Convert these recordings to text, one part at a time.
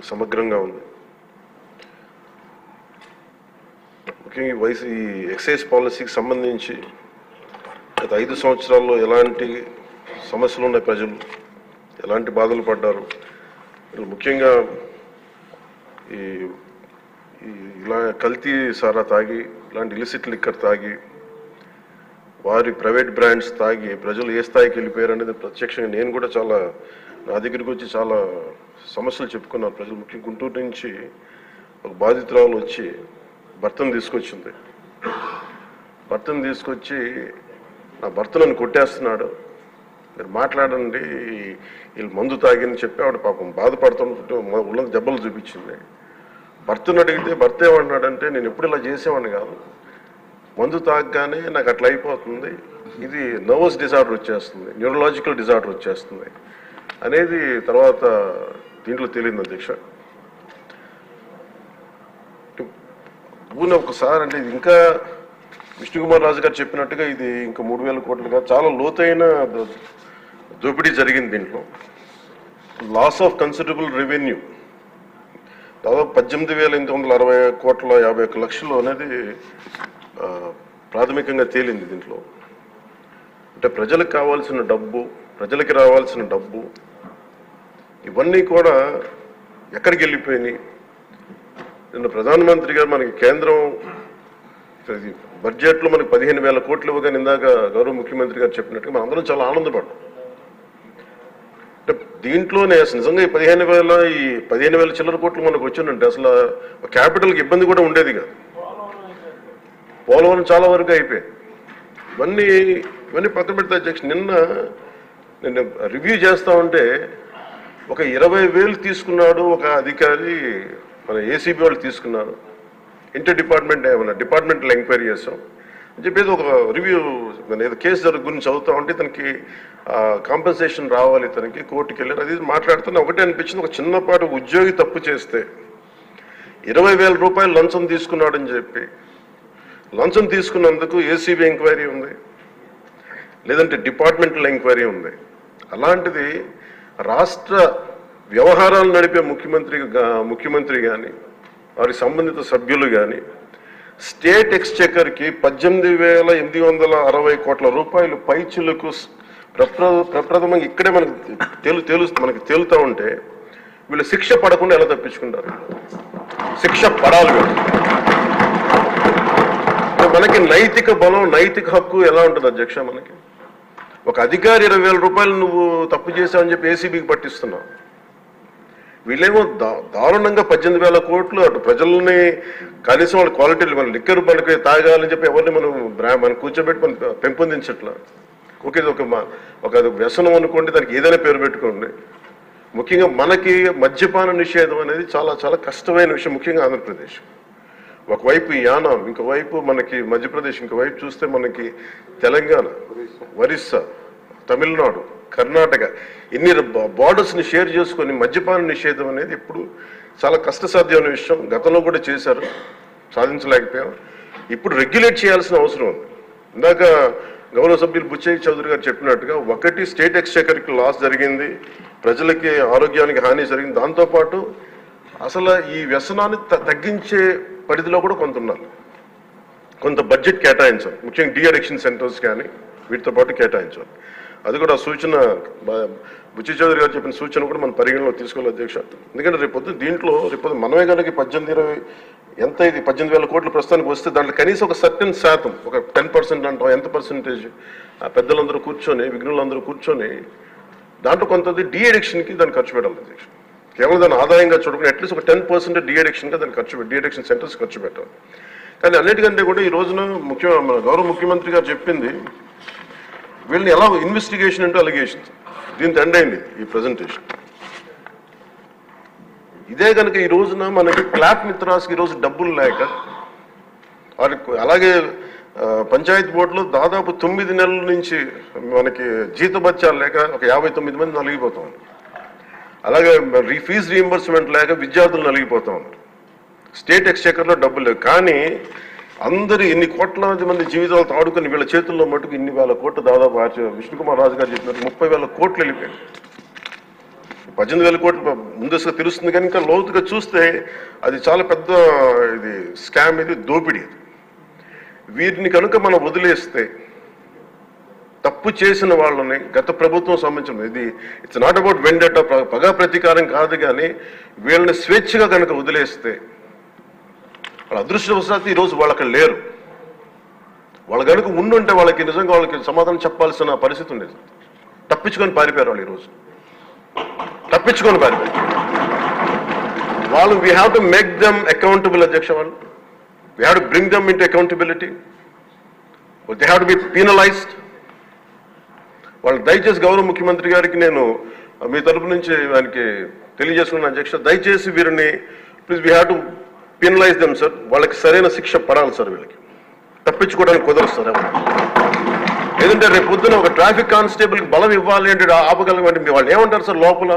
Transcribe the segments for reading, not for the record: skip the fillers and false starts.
సమగ్రంగా ఉంది. ముఖ్యంగా ఈ ఎక్సైజ్ పాలసీకి సంబంధించి గత 5 సంవత్సరాల్లో ఎలాంటి సమస్యలు ఉన్నాయి, ప్రజలు ఎలాంటి బాధలు పడ్డారు, ముఖ్యంగా ఇలా కల్తీ సారా తాగి, ఇలాంటి ఇలిసిట్ లిక్కర్ తాగి, వారి ప్రైవేట్ బ్రాండ్స్ తాగి ప్రజలు ఏ స్థాయికి వెళ్ళిపోయారు అనేది ప్రత్యక్షంగా నేను కూడా చాలా నా దగ్గరికి వచ్చి చాలా సమస్యలు చెప్పుకున్నారు ప్రజలు. ముఖ్యంగా గుంటూరు నుంచి ఒక బాధితురాలు వచ్చి భర్తను తీసుకొచ్చింది. భర్తను తీసుకొచ్చి నా భర్త నన్ను కొట్టేస్తున్నాడు, మీరు మాట్లాడండి, వీళ్ళు మందు తాగిని చెప్పి ఆవిడ పాపం బాధపడుతుంటే ఉళ్ళ దెబ్బలు చూపించింది. భర్తను అడిగితే భర్త ఏమన్నాడంటే, నేను ఎప్పుడు ఇలా చేసేవాడిని కాదు, మందు తాగగానే నాకు అట్లా అయిపోతుంది, ఇది నర్వస్ డిజార్డర్ వచ్చేస్తుంది, న్యూరలాజికల్ డిజార్డర్ వచ్చేస్తుంది అనేది తర్వాత దీంట్లో తేలింది అధ్యక్ష. ఒకసారి అంటే ఇది ఇంకా విష్ణుకుమార్ రాజు గారు చెప్పినట్టుగా ఇది ఇంకా 3,000 కోట్లుగా చాలా లోతైన దోపిడీ జరిగింది. దీంట్లో లాస్ ఆఫ్ కన్సిడరబుల్ రెవెన్యూ దాదాపు 18,860 కోట్ల 51 లక్షలు అనేది ప్రాథమికంగా తేలింది. దీంట్లో అంటే ప్రజలకు కావాల్సిన డబ్బు, ప్రజలకి రావాల్సిన డబ్బు ఇవన్నీ కూడా ఎక్కడికి వెళ్ళిపోయినాయి. నిన్న ప్రధానమంత్రి గారు మనకి కేంద్రం బడ్జెట్లో మనకి 15,000 కోట్లు ఇవ్వగానే ఇందాక గౌరవ ముఖ్యమంత్రి గారు చెప్పినట్టుగా మనం అందరం చాలా ఆనందపడ్డాం. అంటే దీంట్లోనే నిజంగా ఈ 15,000 చిల్లర కోట్లు మనకు వచ్చిందంటే అసలు క్యాపిటల్కి ఇబ్బంది కూడా ఉండేది కాదు. పోలవరం చాలా వరకు అయిపోయాయి. ఇవన్నీ పక్కన పెడితే అధ్యక్ష, నిన్న రివ్యూ చేస్తా ఉంటే ఒక 20,000 తీసుకున్నాడు ఒక అధికారి, మన ఏసీబీ వాళ్ళు తీసుకున్నారు, ఇంటర్ డిపార్ట్మెంటల్ ఎంక్వైరీ చేస్తాం అని చెప్పేది ఒక రివ్యూ ఏదో కేసు గురించి చదువుతా ఉంటే తనకి కాంపెన్సేషన్ రావాలి, తనకి కోర్టుకి వెళ్ళారు. అది మాట్లాడుతున్నా ఒకటే అనిపించింది, ఒక చిన్నపాటి ఉద్యోగి తప్పు చేస్తే 20,000 రూపాయలు లంచం తీసుకున్నాడని చెప్పి లంచం తీసుకున్నందుకు ఏసీబీ ఎంక్వైరీ ఉంది, లేదంటే డిపార్ట్మెంటల్ ఎంక్వైరీ ఉంది. అలాంటిది రాష్ట్ర వ్యవహారాలు నడిపే ముఖ్యమంత్రి కానీ వారికి సంబంధిత సభ్యులు కానీ స్టేట్ ఎక్స్చెకర్కి 18,860 కోట్ల రూపాయలు పైచిలకు ప్రప్రథమంగా ఇక్కడే మనకి తేలుతూ ఉంటే వీళ్ళు శిక్ష పడకుండా ఎలా తప్పించుకుంటారు? శిక్ష పడాలి. మనకి నైతిక బలం, నైతిక హక్కు ఎలా ఉంటుంది అధ్యక్ష? మనకి ఒక అధికారి 20,000 రూపాయలు నువ్వు తప్పు చేశావని చెప్పి ఏసీబీకి పట్టిస్తున్నావు. వీళ్ళేమో దారుణంగా 18,000 కోట్లు అటు ప్రజల్ని కనీసం వాళ్ళ క్వాలిటీలు మన లిక్కర్ మనకి తాగాలని చెప్పి ఎవరిని మనం కూర్చోబెట్టి మనం పెంపొందించట్లా. ఓకే, ఒక వ్యసనం అనుకోండి, దానికి ఏదైనా పేరు పెట్టుకోండి. ముఖ్యంగా మనకి మద్యపాన నిషేధం అనేది చాలా చాలా కష్టమైన విషయం, ముఖ్యంగా ఆంధ్రప్రదేశ్. ఒకవైపు యానాం, ఇంకోవైపు మనకి మధ్యప్రదేశ్, ఇంకోవైపు చూస్తే మనకి తెలంగాణ, ఒరిస్సా, తమిళనాడు, కర్ణాటక, ఇన్ని బార్డర్స్ని షేర్ చేసుకొని మద్యపాన నిషేధం అనేది ఇప్పుడు చాలా కష్టసాధ్యమైన విషయం. గతంలో కూడా చేశారు, సాధించలేకపోయాం. ఇప్పుడు రెగ్యులేట్ చేయాల్సిన అవసరం ఉంది. ఇందాక గౌరవ సభ్యులు బుచ్చయ్య చౌదరి గారు చెప్పినట్టుగా ఒకటి స్టేట్ ఎక్స్చెకర్కి లాస్ జరిగింది, ప్రజలకి ఆరోగ్యానికి హాని జరిగింది. దాంతోపాటు అసలు ఈ వ్యసనాన్ని తగ్గించే పరిధిలో కూడా కొంత ఉండాలి, కొంత బడ్జెట్ కేటాయించాలి. ముఖ్యంగా డీ అడిక్షన్ సెంటర్స్ కానీ వీటితో పాటు కేటాయించాలి. అది కూడా సూచన బుచ్చయ్య చౌదరి గారు చెప్పిన సూచన కూడా మనం పరిగణలో తీసుకోవాలి అధ్యక్ష. ఎందుకంటే రేపొద్దు మనమే కనుక 18,20 ఎంత ఇది 18,000 కోట్లు ప్రస్తుతానికి వస్తే దాంట్లో కనీసం ఒక సర్టెన్ శాతం, ఒక 10% అంటాం, ఎంత పర్సెంటేజ్ పెద్దలందరూ కూర్చొని, విఘ్నులందరూ కూర్చొని దాంట్లో కొంత డీ అడిక్షన్కి దాన్ని ఖర్చు పెట్టాలి అధ్యక్ష. కేవలం దాన్ని ఆదాయంగా చూడకుండా అట్లీస్ట్ ఒక 10% డీ అడిక్షన్గా దాన్ని డీ అడిక్షన్ సెంటర్స్ ఖర్చు పెట్టాలి. కానీ అన్నిటికంటే కూడా ఈ రోజున మన గౌరవ ముఖ్యమంత్రి గారు చెప్పింది, వీళ్ళని ఎలా ఇన్వెస్టిగేషన్ అంటే అలిగేషన్స్, దీంతో ఎండ్ అయింది ఈ ప్రజెంటేషన్. ఇదే కనుక ఈ రోజున మనకి క్లాప్ మిత్రాస్కి ఈరోజు డబ్బులు లేక, అలాగే పంచాయతీ బోర్డులో దాదాపు 9 నెలల నుంచి మనకి జీతభత్యాలు లేక ఒక 59 మంది నలిగిపోతా ఉన్నారు. అలాగే ఫీజు రీఎంబర్స్మెంట్ లేక విద్యార్థులు నలిగిపోతా ఉన్నారు. స్టేట్ ఎక్స్చెకర్లో డబ్బులు లేవు. కానీ అందరూ ఇన్ని కోట్లాది మంది జీవితాలతో ఆడుకుని వీళ్ళ చేతుల్లో మటుకు ఇన్ని వేల కోట్లు, దాదాపు విష్ణుకుమార్ రాజు గారు చెప్పినట్టు 30,000 కోట్లు వెళ్ళిపోయాయి. 18,000 కోట్లు ముందస్తుగా తెలుస్తుంది, కానీ ఇంకా లోతుగా చూస్తే అది చాలా పెద్ద ఇది స్కామ్, ఇది దోపిడీ. వీటిని కనుక మనం వదిలేస్తే, తప్పు చేసిన వాళ్ళని గత ప్రభుత్వం సంబంధించిన ఇది ఇట్స్ నాట్ అబౌట్ వెండట, పగా ప్రతీకారం కాదు, కానీ వీళ్ళని స్వేచ్ఛగా కనుక వదిలేస్తే, వాళ్ళ అదృష్టవశాత్తు ఈరోజు వాళ్ళకి లేరు. వాళ్ళు కనుక ఉండుంటే వాళ్ళకి నిజంగా వాళ్ళకి సమాధానం చెప్పాల్సిన పరిస్థితి ఉండేది. తప్పించుకొని పారిపోయారు వాళ్ళు ఈరోజు, తప్పించుకొని పారిపోయారు వాళ్ళు. We have to make them accountable అధ్యక్ష. వాళ్ళు we have to bring them into accountability. They have to be penalised. వాళ్ళు దయచేసి గౌరవ ముఖ్యమంత్రి గారికి నేను మీ తరపు నుంచి ఆయనకి తెలియజేసుకున్నాను అధ్యక్ష, దయచేసి వీరిని please we have to penalise them sir. వాళ్ళకి సరైన శిక్ష పడాలి సార్. వీళ్ళకి తప్పించుకోవడానికి కుదరదు సార్. ఏదంటే రేపు పొద్దున ఒక ట్రాఫిక్ కానిస్టేబుల్కి బలం ఇవ్వాలి అంటే ఆపగలమంటే వాళ్ళు ఏమంటారు సార్ లోపల?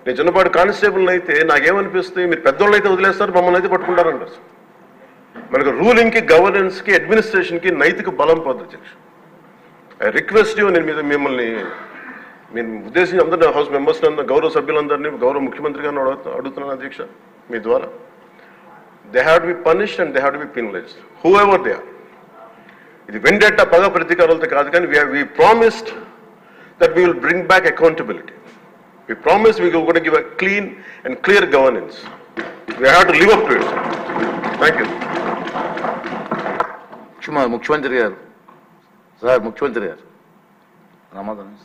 నేను చిన్నపాటి కానిస్టేబుల్ని అయితే నాకేమనిపిస్తే, మీరు పెద్దోళ్ళు అయితే వదిలేస్తారు, మమ్మల్ని అయితే పట్టుకుంటారంటారు సార్. మనకు రూలింగ్కి, గవర్నెన్స్కి, అడ్మినిస్ట్రేషన్కి నైతిక బలం పోదు అధ్యక్ష. ఐ రిక్వెస్ట్ యూ, నేను మీద మిమ్మల్ని నేను ఉద్దేశించి అందరినీ హౌస్ మెంబర్స్ గౌరవ సభ్యులందరినీ గౌరవ ముఖ్యమంత్రి గారిని అడుగుతున్నాను అధ్యక్ష మీ ద్వారా. They have to be punished and they have to be penalised whoever they are. ఇది వెండేట పగ ప్రతీకారాలతో కాదు, కానీ we promised that we will bring back accountability. We promised we were going to give a clean and clear governance. We have to live up to it. Thank you. ముఖ్యమంత్రి గారు sir, ముఖ్యమంత్రి గారు సమాధానం.